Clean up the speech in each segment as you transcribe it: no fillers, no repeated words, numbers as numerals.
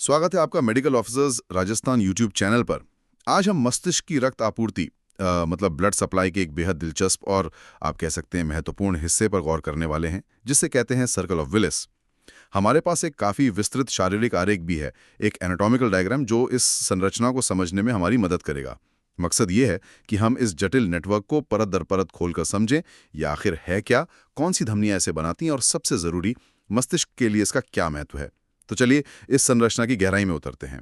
स्वागत है आपका medical officers Rajasthan YouTube channel पर। आज हम मस्तिष्क की रक्त आपूर्ति मतलब ब्लड सप्लाई के एक बेहद दिलचस्प और आप कह सकते हैं महत्वपूर्ण हिस्से पर गौर करने वाले हैं, जिसे कहते हैं सर्कल ऑफ विलिस। हमारे पास एक काफ़ी विस्तृत शारीरिक आरेख भी है, एक एनाटॉमिकल डायग्राम जो इस संरचना को समझने में हमारी मदद करेगा। मकसद ये है कि हम इस जटिल नेटवर्क को परत दर परत खोलकर समझें, या आखिर है क्या, कौन सी धमनियां ऐसे बनाती हैं और सबसे ज़रूरी मस्तिष्क के लिए इसका क्या महत्व है। तो चलिए इस संरचना की गहराई में उतरते हैं।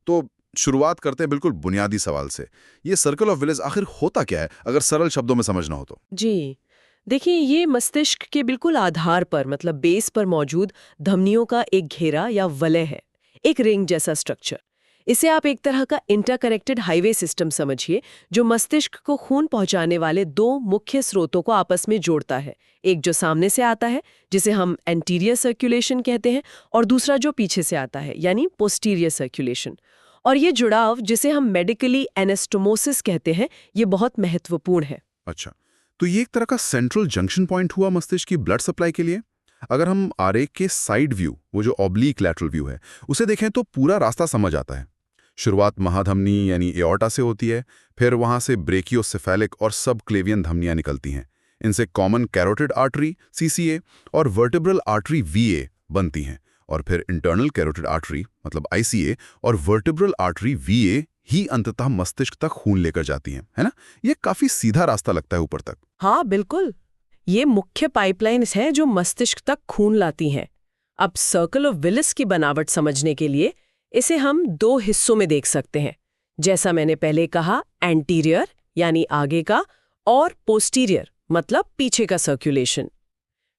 तो शुरुआत करते हैं बिल्कुल बुनियादी सवाल से। ये सर्कल ऑफ विलिस आखिर होता क्या है, अगर सरल शब्दों में समझना हो तो? जी देखिए, ये मस्तिष्क के बिल्कुल आधार पर मतलब बेस पर मौजूद धमनियों का एक घेरा या वलय है, एक रिंग जैसा स्ट्रक्चर। इसे आप एक तरह का इंटरकनेक्टेड हाईवे सिस्टम समझिए, जो मस्तिष्क को खून पहुंचाने वाले दो मुख्य स्रोतों को आपस में जोड़ता है। एक जो सामने से आता है, जिसे हम एंटीरियर सर्कुलेशन कहते हैं, और दूसरा जो पीछे से आता है, यानी पोस्टीरियर सर्कुलेशन। और ये जुड़ाव, जिसे हम मेडिकली एनास्टोमोसिस कहते हैं, ये बहुत महत्वपूर्ण है। अच्छा, तो ये एक तरह का सेंट्रल जंक्शन पॉइंट हुआ मस्तिष्क की ब्लड सप्लाई के लिए। अगर हम आरेख के साइड व्यू, वो जो ऑब्लिक लैटरल व्यू है, उसे देखें तो पूरा रास्ता समझ आता है। शुरुआत महाधमनी यानी एओर्टा से होती है, फिर वहां से ब्रेकियोसेफेलिक और सब क्लेवियन धमनियां निकलती हैं। इनसे कॉमन कैरोटिड आर्टरी सीसीए और वर्टिब्रल आर्टरी वीए बनती हैं, और फिर इंटरनल कैरोटिड आर्टरी मतलब आईसीए और वर्टिब्रल आर्टरी वीए ही अंततः मस्तिष्क तक खून लेकर जाती हैं, है ना? ये काफी सीधा रास्ता लगता है ऊपर तक। हाँ बिल्कुल, ये मुख्य पाइपलाइन्स हैं जो मस्तिष्क तक खून लाती हैं। अब सर्कल ऑफ विलिस की बनावट समझने के लिए इसे हम दो हिस्सों में देख सकते हैं। जैसा मैंने पहले कहा, एंटीरियर यानी आगे का, और पोस्टीरियर मतलब पीछे का सर्कुलेशन।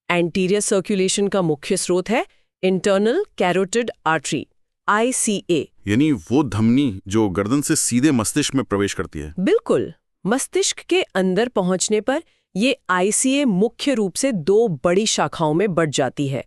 एंटीरियर सर्कुलेशन का मुख्य स्रोत है इंटरनल कैरोटिड आर्टरी आईसीए, यानी वो धमनी जो गर्दन से सीधे मस्तिष्क में प्रवेश करती है। बिल्कुल। मस्तिष्क के अंदर पहुंचने पर ये आईसीए मुख्य रूप से दो बड़ी शाखाओं में बढ़ जाती है।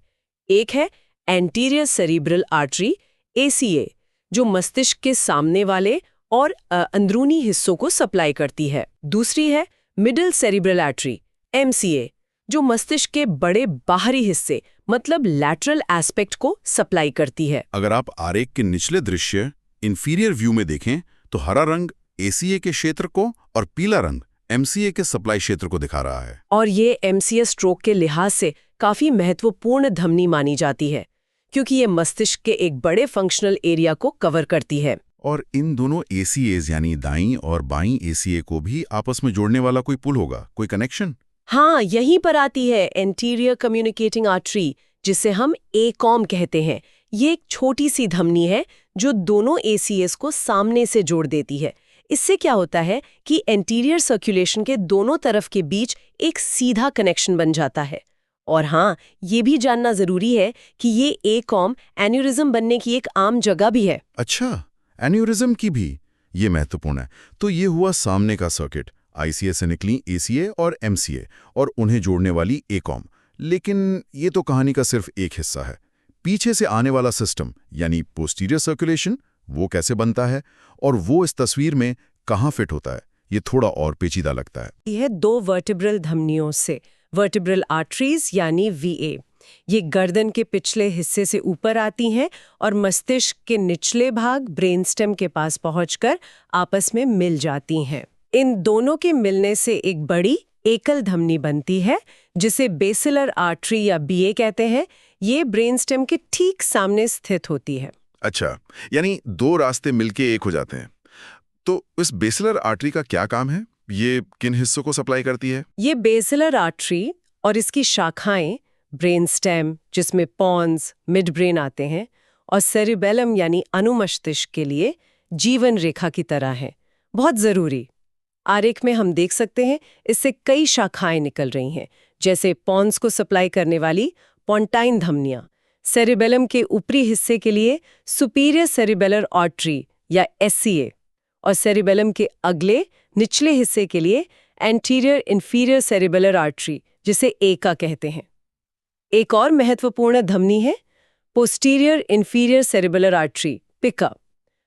एक है एंटीरियर सेरिब्रल आर्टरी एसीए, जो मस्तिष्क के सामने वाले और अंदरूनी हिस्सों को सप्लाई करती है। दूसरी है मिडिल सेरिब्रल आर्टरी एमसीए, जो मस्तिष्क के बड़े बाहरी हिस्से मतलब लैटरल एस्पेक्ट को सप्लाई करती है। अगर आप आरेख के निचले दृश्य इंफीरियर व्यू में देखें तो हरा रंग एसीए के क्षेत्र को और पीला रंग एमसीए के सप्लाई क्षेत्र को दिखा रहा है। और ये एमसीए स्ट्रोक के लिहाज से काफी महत्वपूर्ण धमनी मानी जाती है, क्योंकि ये मस्तिष्क के एक बड़े फंक्शनल एरिया को कवर करती है। और इन दोनों एसीएज यानी दाईं और बाईं एसीए को भी आपस में जोड़ने वाला कोई पुल होगा, कोई कनेक्शन? हाँ, यहीं पर आती है एंटीरियर कम्युनिकेटिंग आर्टरी, जिसे हम एकॉम कहते हैं। ये एक छोटी सी धमनी है जो दोनों एसीएस को सामने से जोड़ देती है। इससे क्या होता है कि एंटीरियर सर्कुलेशन के दोनों तरफ के बीच एक सीधा कनेक्शन बन जाता है। और हाँ, ये भी जानना जरूरी है कि ये एकॉम एन्यूरिज्म बनने की एक आम जगह भी है। अच्छा, एन्यूरिज्म की भी, ये महत्वपूर्ण है। तो ये हुआ सामने का सर्किट, आईसीए से निकली एसीए और एमसीए और उन्हें जोड़ने वाली एकॉम। लेकिन ये तो कहानी का सिर्फ एक हिस्सा है। पीछे से आने वाला सिस्टम यानी पोस्टीरियर सर्कुलेशन, वो कैसे बनता है और वो इस तस्वीर में कहाँ फिट होता है, ये थोड़ा और पेचीदा लगता है। यह दो वर्टिब्रल धमनियों से, वर्टिब्रल आर्टरीज यानी वीए, ये गर्दन के पिछले हिस्से से ऊपर आती हैं और मस्तिष्क के निचले भाग ब्रेनस्टेम के पास पहुंचकर आपस में मिल जाती हैं। इन दोनों के मिलने से एक बड़ी एकल धमनी बनती है, जिसे बेसिलर आर्टरी या बीए कहते हैं। ये ब्रेनस्टेम के ठीक सामने स्थित होती है। अच्छा, यानी दो रास्ते मिलके एक हो जाते हैं। तो इस बेसिलर आर्टरी का क्या काम है? ये किन हिस्सों को सप्लाई करती है? ये बेसिलर आर्टरी और इसकी शाखाएं ब्रेनस्टेम, जिसमें पॉन्स, मिड ब्रेन आते हैं, और सेरिबेलम यानी अनुमस्तिष्क के लिए जीवन रेखा की तरह है, बहुत जरूरी। आरेख में हम देख सकते हैं इससे कई शाखाएं निकल रही हैं, जैसे पॉन्स को सप्लाई करने वाली पॉन्टाइन धमनियां, सेरिबेलम के ऊपरी हिस्से के लिए सुपीरियर सेरिबेलर आर्टरी या एससीए, और सेरिबेलम के अगले निचले हिस्से के लिए एंटीरियर इंफीरियर सेरिबेलर आर्टरी, जिसे एका कहते हैं। एक और महत्वपूर्ण धमनी है पोस्टीरियर इंफीरियर सेरिबेलर आर्टरी पिका।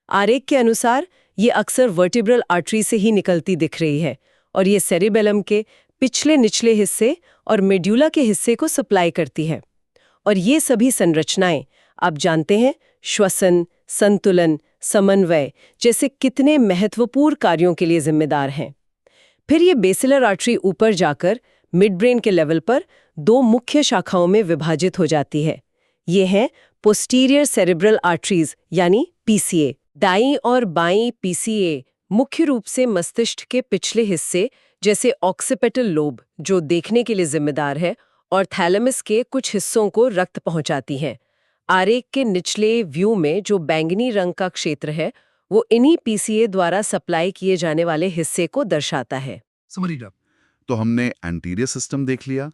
आरेख के अनुसार ये अक्सर वर्टिब्रल आर्टरी से ही निकलती दिख रही है, और ये सेरिबेलम के पिछले निचले हिस्से और मेड्यूला के हिस्से को सप्लाई करती है। और ये सभी संरचनाएं, आप जानते हैं, श्वसन, संतुलन, समन्वय जैसे कितने महत्वपूर्ण कार्यों के लिए जिम्मेदार हैं। फिर ये बेसिलर आर्टरी ऊपर जाकर मिड ब्रेन के लेवल पर 2 मुख्य शाखाओं में विभाजित हो जाती है। ये हैं पोस्टीरियर सेरेब्रल आर्टरीज यानी पीसीए। दाईं और बाईं पीसीए मुख्य रूप से मस्तिष्क के पिछले हिस्से जैसे ऑक्सीपिटल लोब जो देखने के लिए जिम्मेदार है और थैलेमस के कुछ हिस्सों को रक्त पहुंचाती हैं। आरेख के निचले व्यू में जो बैंगनी रंग का क्षेत्र है वो इन्हीं पीसीए द्वारा सप्लाई किए जाने वाले हिस्से को दर्शाता है। समझिए। तो हमने एंटीरियर सिस्टम देख लिया,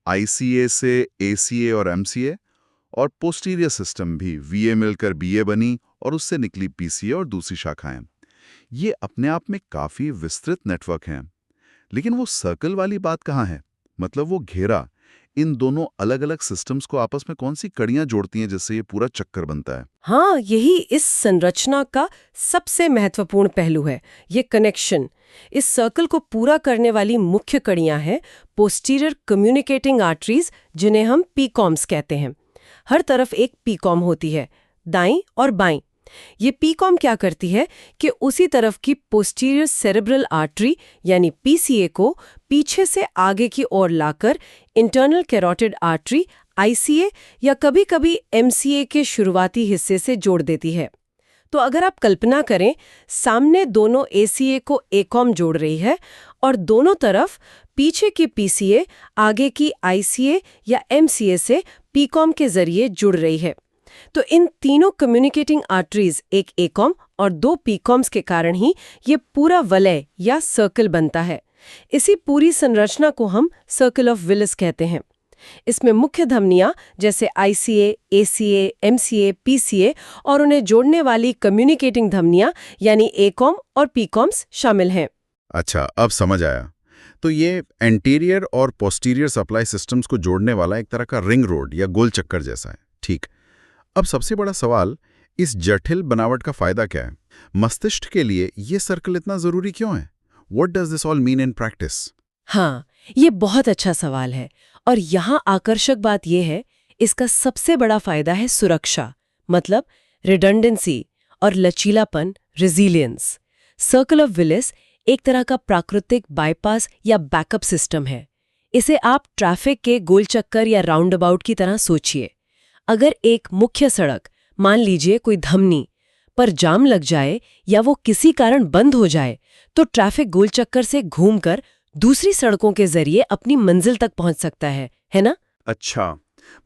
आईसीए से एसीए और एमसीए, और पोस्टीरियर सिस्टम भी वीए मिलकर बीए बनी और उससे निकली पीसीए और दूसरी शाखाएं। ये अपने आप में काफी विस्तृत नेटवर्क हैं। लेकिन वो सर्कल वाली बात कहाँ है? मतलब वो घेरा इन दोनों अलग अलग सिस्टम्स को आपस में कौन सी कड़ियां जोड़ती हैं जिससे ये पूरा चक्कर बनता है? हाँ, यही इस संरचना का सबसे महत्वपूर्ण पहलू है, ये कनेक्शन। इस सर्कल को पूरा करने वाली मुख्य कड़ियां हैं पोस्टीरियर कम्युनिकेटिंग आर्टरीज, जिन्हें हम पीकॉम्स कहते हैं। हर तरफ एक पीकॉम होती है, दाईं और बाईं। ये पीकॉम क्या करती है कि उसी तरफ की पोस्टीरियर सेरेब्रल आर्टरी यानी पीसीए को पीछे से आगे की ओर लाकर इंटरनल कैरोटिड आर्टरी आईसीए या कभी-कभी एमसीए के शुरुआती हिस्से से जोड़ देती है। तो अगर आप कल्पना करें, सामने दोनों एसीए को एकॉम जोड़ रही है और दोनों तरफ पीछे की पीसीए आगे की आईसीए या एमसीए से पीकॉम के जरिए जुड़ रही है। तो इन तीनों कम्युनिकेटिंग आर्टरीज, एक एकॉम और 2 पीकॉम्स के कारण ही ये पूरा वलय या सर्कल बनता है। इसी पूरी संरचना को हम सर्कल ऑफ विलिस कहते हैं। इसमें मुख्य धमनियां जैसे आईसीए, एसीए, एमसीए, पीसीए और उन्हें जोड़ने वाली कम्युनिकेटिंग धमनियां यानी एकॉम और पीकॉम्स शामिल हैं। अच्छा, अब समझ आया। तो ये एंटीरियर और पोस्टीरियर सप्लाई सिस्टम्स को जोड़ने वाला एक तरह का रिंग रोड या गोल चक्कर जैसा है। ठीक। अब सबसे बड़ा सवाल, इस जटिल बनावट का फायदा क्या है? मस्तिष्क के लिए ये सर्कल इतना जरूरी क्यों है? What does this all mean in practice? हाँ, ये बहुत अच्छा सवाल है और यहाँ आकर्षक बात यह है, इसका सबसे बड़ा फायदा है सुरक्षा, मतलब रिडंडेंसी और लचीलापन, रेजिलियंस। सर्कल ऑफ विलिस एक तरह का प्राकृतिक बाईपास या बैकअप सिस्टम है। इसे आप ट्रैफिक के गोल चक्कर या राउंड अबाउट की तरह सोचिए। अगर एक मुख्य सड़क, मान लीजिए कोई धमनी, पर जाम लग जाए या वो किसी कारण बंद हो जाए, तो ट्रैफिक गोल चक्कर से घूमकर दूसरी सड़कों के जरिए अपनी मंजिल तक पहुंच सकता है ना? अच्छा,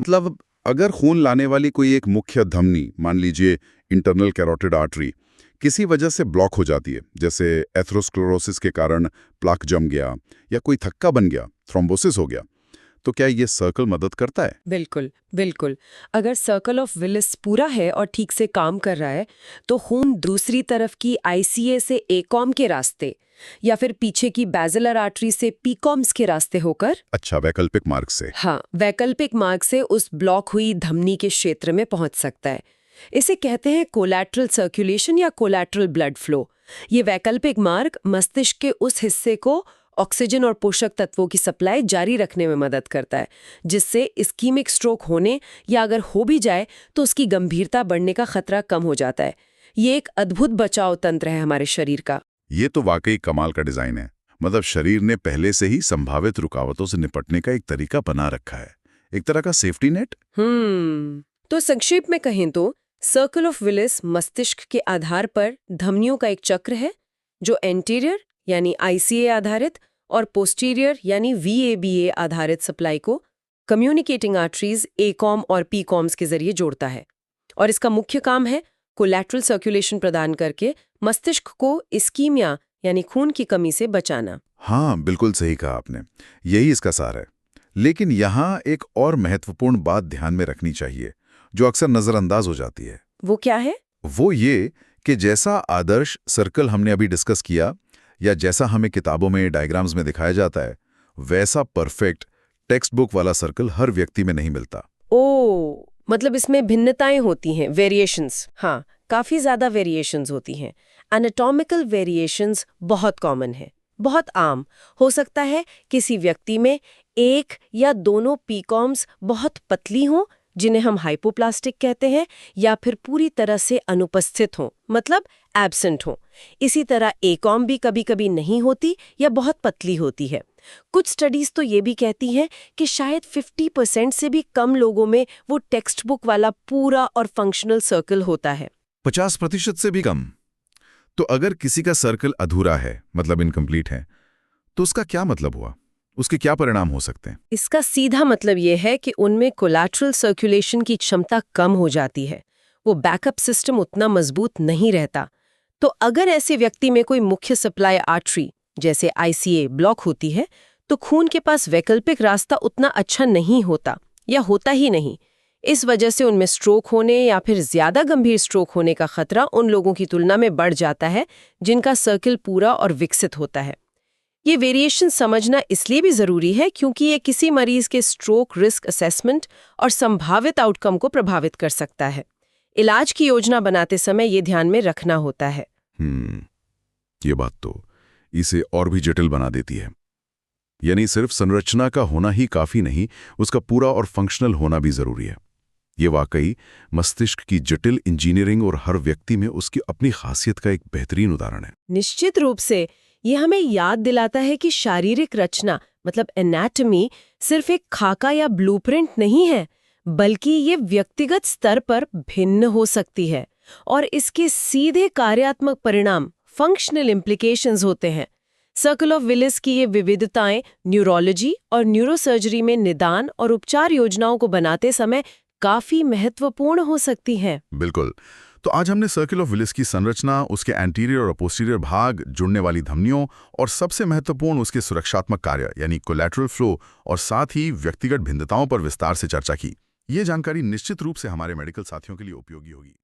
मतलब अगर खून लाने वाली कोई एक मुख्य धमनी, मान लीजिए इंटरनल कैरोटिड आर्टरी, किसी वजह से ब्लॉक हो जाती है, जैसे एथेरोस्क्लेरोसिस के कारण प्लाक जम गया या कोई थक्का बन गया, थ्रोम्बोसिस हो गया, तो क्या ये सर्कल मदद करता है? बिल्कुल, बिल्कुल। अगर सर्कल ऑफ विलिस पूरा है और ठीक से काम कर रहा है, तो खून दूसरी तरफ की आईसीए से एकॉम के रास्ते या फिर पीछे की बैसिलर आर्टरी से पीकॉम्स के रास्ते होकर, अच्छा, वैकल्पिक मार्ग से। हाँ, वैकल्पिक मार्ग से उस ब्लॉक हुई धमनी के क्षेत्र में पहुंच सकता है। इसे कहते हैं कोलैटरल सर्कुलेशन या कोलैटरल ब्लड फ्लो। ये वैकल्पिक मार्ग मस्तिष्क के उस हिस्से को ऑक्सीजन और पोषक तत्वों की सप्लाई जारी रखने में मदद करता है, जिससे इस्कीमिक स्ट्रोक होने या अगर हो भी जाए तो उसकी गंभीरता बढ़ने का खतरा कम हो जाता है। ये एक अद्भुत बचाव तंत्र है हमारे शरीर का। ये तो वाकई कमाल का डिजाइन है। मतलब शरीर ने पहले से ही संभावित रुकावटों से निपटने का एक तरीका बना रखा है, एक तरह का सेफ्टी नेट। तो संक्षेप में कहें तो सर्कल ऑफ विलिस मस्तिष्क के आधार पर धमनियों का एक चक्र है जो एंटीरियर यानी आईसीए आधारित और पोस्टीरियर यानी वीएबीए आधारित सप्लाई को कम्युनिकेटिंग आर्टरीज एकॉम और पीकॉम्स के जरिए जोड़ता है। और इसका मुख्य काम है कोलैटरल सर्कुलेशन प्रदान करके मस्तिष्क को इस्कीमिया यानी खून की कमी से बचाना। हाँ, बिल्कुल सही कहा आपने, यही इसका सार है। लेकिन यहाँ एक और महत्वपूर्ण बात ध्यान में रखनी चाहिए जो अक्सर नजरअंदाज हो जाती है। वो क्या है? वो ये कि जैसा आदर्श सर्कल हमने अभी डिस्कस किया या जैसा हमें किताबों में डायग्राम्स में दिखाया जाता है, वैसा परफेक्ट टेक्स्ट बुक वाला सर्कल हर व्यक्ति में नहीं मिलता। ओह, मतलब इसमें भिन्नताएं होती हैं, वेरिएशंस। हाँ, काफी ज्यादा वेरिएशंस होती हैं। एनाटॉमिकल वेरिएशंस बहुत कॉमन है, बहुत आम। हो सकता है किसी व्यक्ति में एक या दोनों पीकॉम्स बहुत पतली हों जिन्हें हम हाइपोप्लास्टिक कहते हैं, या फिर पूरी तरह से अनुपस्थित हों, मतलब एब्सेंट हों। इसी तरह एकॉम भी कभी-कभी नहीं होती या बहुत पतली होती है। कुछ स्टडीज तो ये भी कहती हैं कि शायद 50% से भी कम लोगों में वो टेक्स्ट बुक वाला पूरा और फंक्शनल सर्कल होता है। 50% से भी कम। तो अगर किसी का सर्कल अधूरा है, मतलब इनकम्प्लीट है, तो उसका क्या मतलब हुआ? उसके क्या परिणाम हो सकते हैं? इसका सीधा मतलब ये है कि उनमें कोलैटरल सर्कुलेशन की क्षमता कम हो जाती है। वो बैकअप सिस्टम उतना मजबूत नहीं रहता। तो अगर ऐसे व्यक्ति में कोई मुख्य सप्लाई आर्टरी जैसे आईसीए ब्लॉक होती है, तो खून के पास वैकल्पिक रास्ता उतना अच्छा नहीं होता या होता ही नहीं। इस वजह से उनमें स्ट्रोक होने या फिर ज्यादा गंभीर स्ट्रोक होने का खतरा उन लोगों की तुलना में बढ़ जाता है जिनका सर्किल पूरा और विकसित होता है। ये वेरिएशन समझना इसलिए भी जरूरी है क्योंकि ये किसी मरीज के स्ट्रोक रिस्क असेसमेंट और संभावित आउटकम को प्रभावित कर सकता है। इलाज की योजना बनाते समय ये ध्यान में रखना होता है। ये बात तो इसे और भी जटिल बना देती है। यानी सिर्फ संरचना का होना ही काफी नहीं, उसका पूरा और फंक्शनल होना भी जरूरी है। ये वाकई मस्तिष्क की जटिल इंजीनियरिंग और हर व्यक्ति में उसकी अपनी खासियत का एक बेहतरीन उदाहरण है। निश्चित रूप से ये हमें याद दिलाता है कि शारीरिक रचना मतलब एनाटॉमी सिर्फ एक खाका या ब्लूप्रिंट नहीं है, बल्कि ये व्यक्तिगत स्तर पर भिन्न हो सकती है और इसके सीधे कार्यात्मक परिणाम फंक्शनल इम्प्लीकेशंस होते हैं। सर्कल ऑफ विलिस की ये विविधताएं न्यूरोलॉजी और न्यूरोसर्जरी में निदान और उपचार योजनाओं को बनाते समय काफी महत्वपूर्ण हो सकती हैं। बिल्कुल। तो आज हमने सर्किल ऑफ विलिस की संरचना, उसके एंटीरियर और पोस्टीरियर भाग, जुड़ने वाली धमनियों और सबसे महत्वपूर्ण उसके सुरक्षात्मक कार्य यानी कोलैटरल फ्लो और साथ ही व्यक्तिगत भिन्नताओं पर विस्तार से चर्चा की। ये जानकारी निश्चित रूप से हमारे मेडिकल साथियों के लिए उपयोगी होगी।